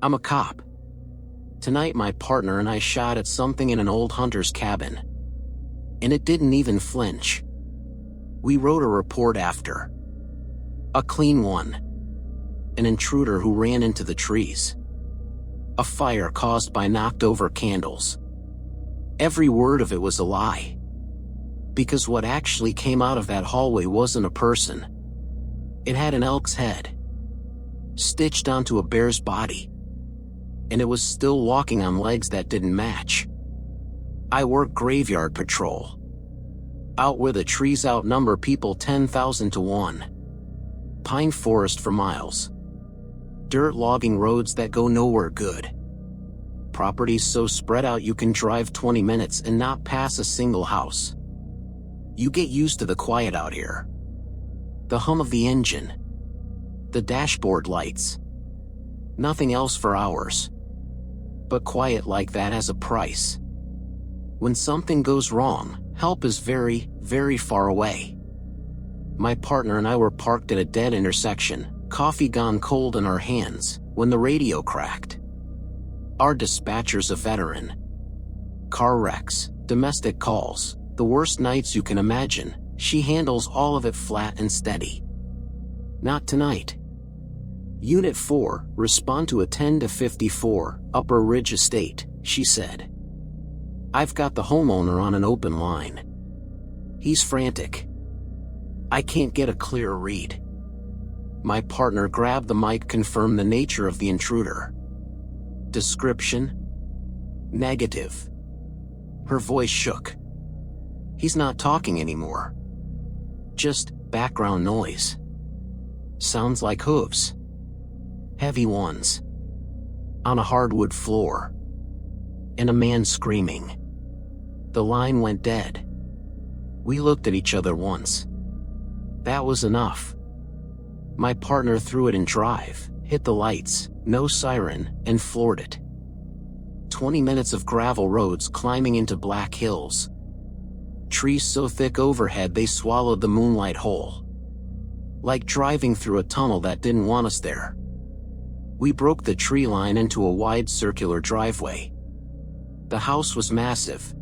I'm a cop. Tonight my partner and I shot at something in an old hunter's cabin. And it didn't even flinch. We wrote a report after. A clean one. An intruder who ran into the trees. A fire caused by knocked over candles. Every word of it was a lie. Because what actually came out of that hallway wasn't a person. It had an elk's head. Stitched onto a bear's body. And it was still walking on legs that didn't match. I work graveyard patrol. Out where the trees outnumber people 10,000 to 1. Pine forest for miles. Dirt logging roads that go nowhere good. Properties so spread out you can drive 20 minutes and not pass a single house. You get used to the quiet out here. The hum of the engine. The dashboard lights. Nothing else for hours. But quiet like that has a price. When something goes wrong, help is very, very far away. My partner and I were parked at a dead intersection, coffee gone cold in our hands, when the radio cracked. Our dispatcher's a veteran. Car wrecks, domestic calls, the worst nights you can imagine, she handles all of it flat and steady. Not tonight. Unit 4, respond to a 10 to 54, Upper Ridge Estate, she said. I've got the homeowner on an open line. He's frantic. I can't get a clear read. My partner grabbed the mic, confirmed the nature of the intruder. Description? Negative. Her voice shook. He's not talking anymore. Just background noise. Sounds like hooves. Heavy ones. On a hardwood floor. And a man screaming. The line went dead. We looked at each other once. That was enough. My partner threw it in drive, hit the lights, no siren, and floored it. 20 minutes of gravel roads climbing into black hills. Trees so thick overhead they swallowed the moonlight whole. Like driving through a tunnel that didn't want us there. We broke the tree line into a wide circular driveway. The house was massive.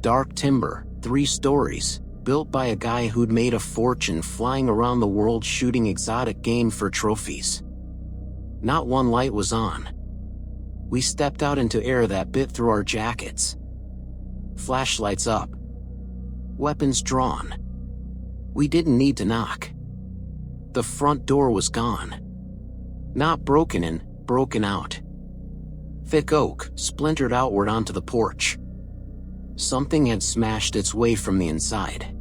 Dark timber, 3 stories, built by a guy who'd made a fortune flying around the world shooting exotic game for trophies. Not one light was on. We stepped out into air that bit through our jackets. Flashlights up. Weapons drawn. We didn't need to knock. The front door was gone. Not broken in, broken out. Thick oak splintered outward onto the porch. Something had smashed its way from the inside.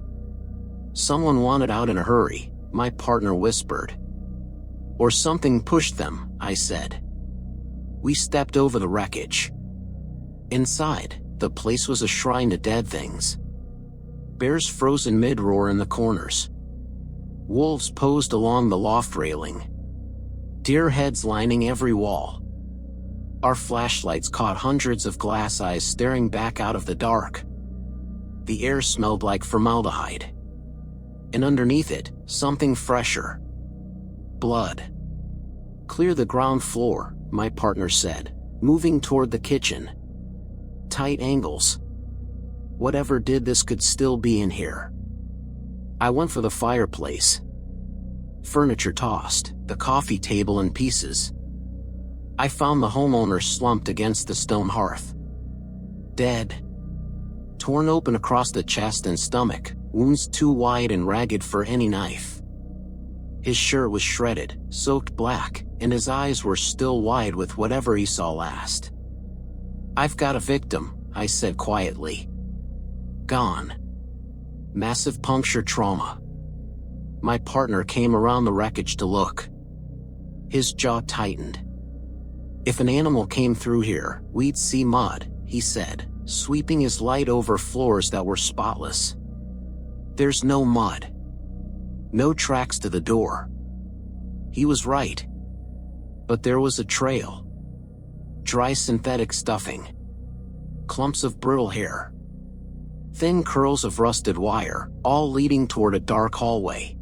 Someone wanted out in a hurry, my partner whispered. Or something pushed them, I said. We stepped over the wreckage. Inside, the place was a shrine to dead things. Bears frozen mid-roar in the corners. Wolves posed along the loft railing. Deer heads lining every wall. Our flashlights caught hundreds of glass eyes staring back out of the dark. The air smelled like formaldehyde. And underneath it, something fresher. Blood. Clear the ground floor, my partner said, moving toward the kitchen. Tight angles. Whatever did this could still be in here. I went for the fireplace. Furniture tossed, the coffee table in pieces. I found the homeowner slumped against the stone hearth. Dead. Torn open across the chest and stomach, wounds too wide and ragged for any knife. His shirt was shredded, soaked black, and his eyes were still wide with whatever he saw last. I've got a victim, I said quietly. Gone. Massive puncture trauma. My partner came around the wreckage to look. His jaw tightened. If an animal came through here, we'd see mud, he said, sweeping his light over floors that were spotless. There's no mud. No tracks to the door. He was right. But there was a trail. Dry synthetic stuffing. Clumps of brittle hair. Thin curls of rusted wire, all leading toward a dark hallway.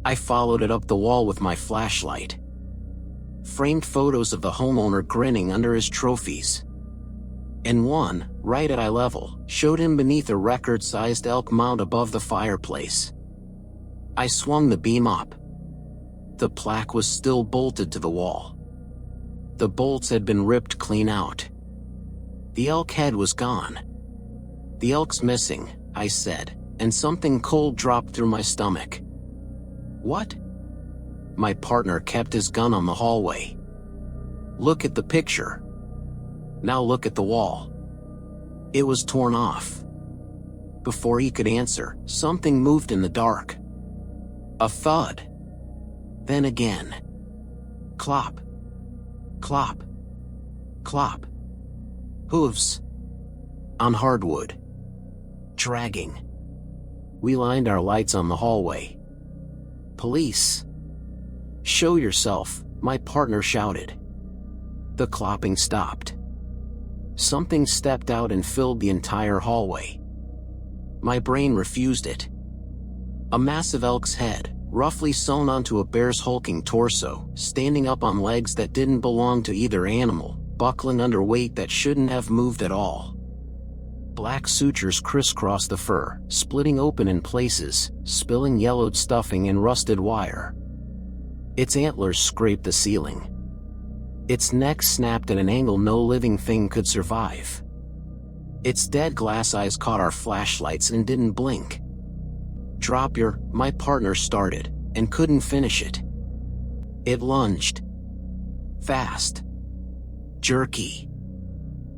I followed it up the wall with my flashlight. framed photos of the homeowner grinning under his trophies. And one, right at eye level, showed him beneath a record-sized elk mount above the fireplace. I swung the beam up. The plaque was still bolted to the wall. The bolts had been ripped clean out. The elk head was gone. "The elk's missing," I said, and something cold dropped through my stomach. "What?" My partner kept his gun on the hallway. "Look at the picture. Now look at the wall." It was torn off. Before he could answer, something moved in the dark. A thud. Then again. Clop. Clop. Clop. Hooves. On hardwood. Dragging. We lined our lights on the hallway. "Police. Show yourself," my partner shouted. The clopping stopped. Something stepped out and filled the entire hallway. My brain refused it. A massive elk's head, roughly sewn onto a bear's hulking torso, standing up on legs that didn't belong to either animal, buckling under weight that shouldn't have moved at all. Black sutures crisscrossed the fur, splitting open in places, spilling yellowed stuffing and rusted wire. Its antlers scraped the ceiling. Its neck snapped at an angle no living thing could survive. Its dead glass eyes caught our flashlights and didn't blink. My partner started, and couldn't finish it. It lunged. Fast. Jerky.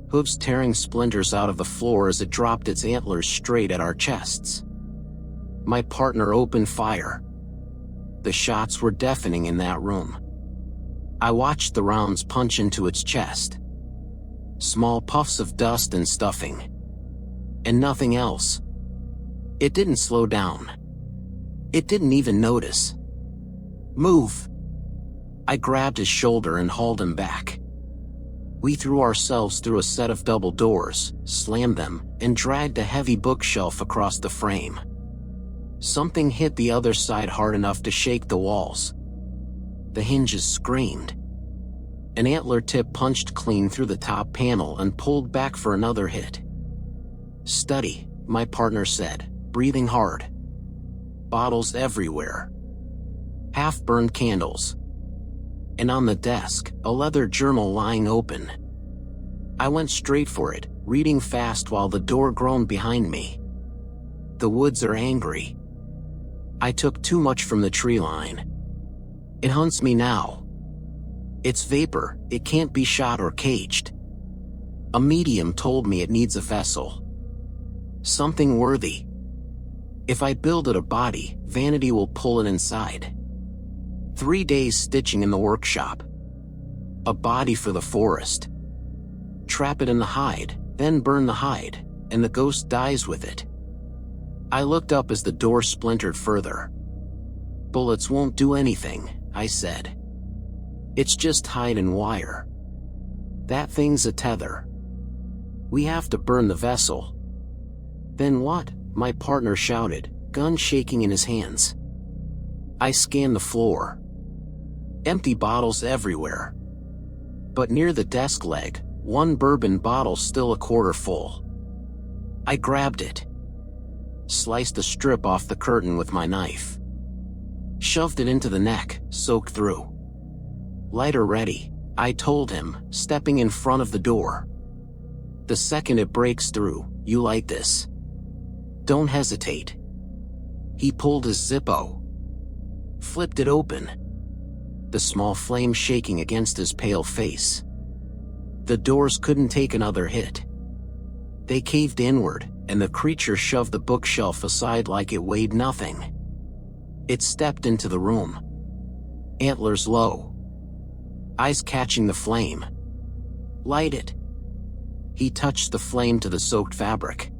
Hooves tearing splinters out of the floor as it dropped its antlers straight at our chests. My partner opened fire. The shots were deafening in that room. I watched the rounds punch into its chest. Small puffs of dust and stuffing. And nothing else. It didn't slow down. It didn't even notice. "Move!" I grabbed his shoulder and hauled him back. We threw ourselves through a set of double doors, slammed them, and dragged a heavy bookshelf across the frame. Something hit the other side hard enough to shake the walls. The hinges screamed. An antler tip punched clean through the top panel and pulled back for another hit. "Study," my partner said, breathing hard. Bottles everywhere. Half-burned candles. And on the desk, a leather journal lying open. I went straight for it, reading fast while the door groaned behind me. "The woods are angry. I took too much from the tree line. It hunts me now. It's vapor, it can't be shot or caged. A medium told me it needs a vessel. Something worthy. If I build it a body, vanity will pull it inside. 3 days stitching in the workshop. A body for the forest. Trap it in the hide, then burn the hide, and the ghost dies with it." I looked up as the door splintered further. "Bullets won't do anything," I said. "It's just hide and wire. That thing's a tether. We have to burn the vessel." "Then what?" my partner shouted, gun shaking in his hands. I scanned the floor. Empty bottles everywhere. But near the desk leg, one bourbon bottle still a quarter full. I grabbed it. Sliced a strip off the curtain with my knife. Shoved it into the neck, soaked through. "Lighter ready," I told him, stepping in front of the door. "The second it breaks through, you light this. Don't hesitate." He pulled his Zippo. Flipped it open. The small flame shaking against his pale face. The doors couldn't take another hit. They caved inward, and the creature shoved the bookshelf aside like it weighed nothing. It stepped into the room. Antlers low. Eyes catching the flame. "Light it." He touched the flame to the soaked fabric.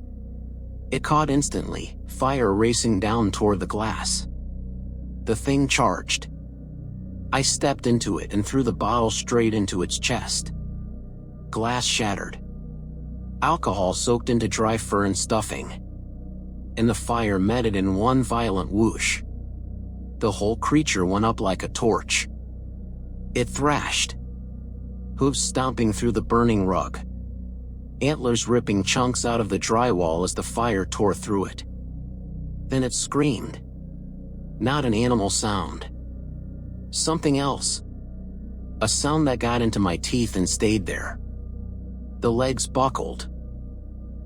It caught instantly, fire racing down toward the glass. The thing charged. I stepped into it and threw the bottle straight into its chest. Glass shattered. Alcohol soaked into dry fur and stuffing. And the fire met it in one violent whoosh. The whole creature went up like a torch. It thrashed, hooves stomping through the burning rug, antlers ripping chunks out of the drywall as the fire tore through it. Then it screamed. Not an animal sound. Something else. A sound that got into my teeth and stayed there. The legs buckled.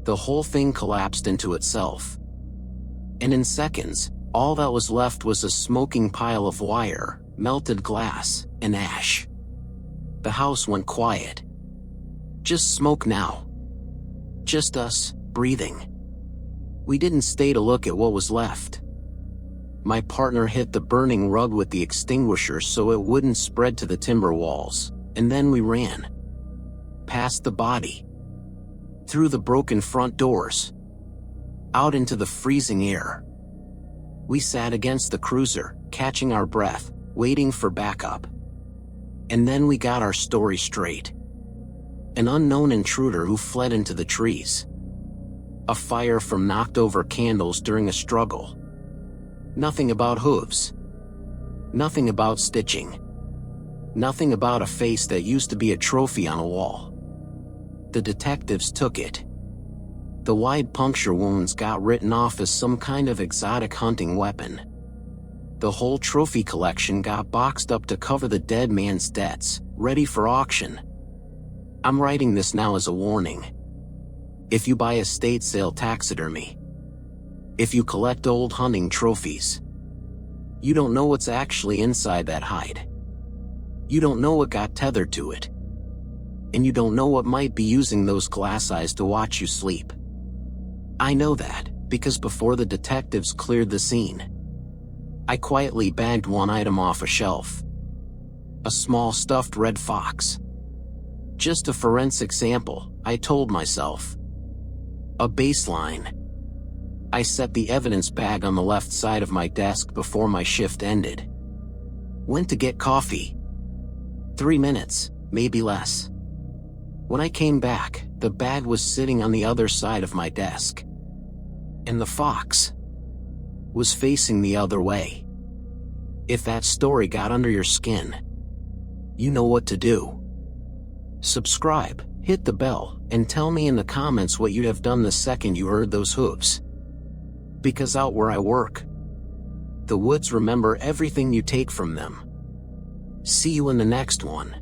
The whole thing collapsed into itself. And in seconds, all that was left was a smoking pile of wire, melted glass, and ash. The house went quiet. Just smoke now. Just us, breathing. We didn't stay to look at what was left. My partner hit the burning rug with the extinguisher so it wouldn't spread to the timber walls, and then we ran. Past the body. Through the broken front doors. Out into the freezing air. We sat against the cruiser, catching our breath, waiting for backup. And then we got our story straight. An unknown intruder who fled into the trees. A fire from knocked over candles during a struggle. Nothing about hooves. Nothing about stitching. Nothing about a face that used to be a trophy on a wall. The detectives took it. The wide puncture wounds got written off as some kind of exotic hunting weapon. The whole trophy collection got boxed up to cover the dead man's debts, ready for auction. I'm writing this now as a warning. If you buy estate sale taxidermy, if you collect old hunting trophies, you don't know what's actually inside that hide. You don't know what got tethered to it. And you don't know what might be using those glass eyes to watch you sleep. I know that, because before the detectives cleared the scene, I quietly bagged one item off a shelf. A small stuffed red fox. Just a forensic sample, I told myself. A baseline. I set the evidence bag on the left side of my desk before my shift ended. Went to get coffee. 3 minutes, maybe less. When I came back, the bag was sitting on the other side of my desk. And the fox was facing the other way. If that story got under your skin, you know what to do. Subscribe, hit the bell, and tell me in the comments what you'd have done the second you heard those hooves. Because out where I work, the woods remember everything you take from them. See you in the next one.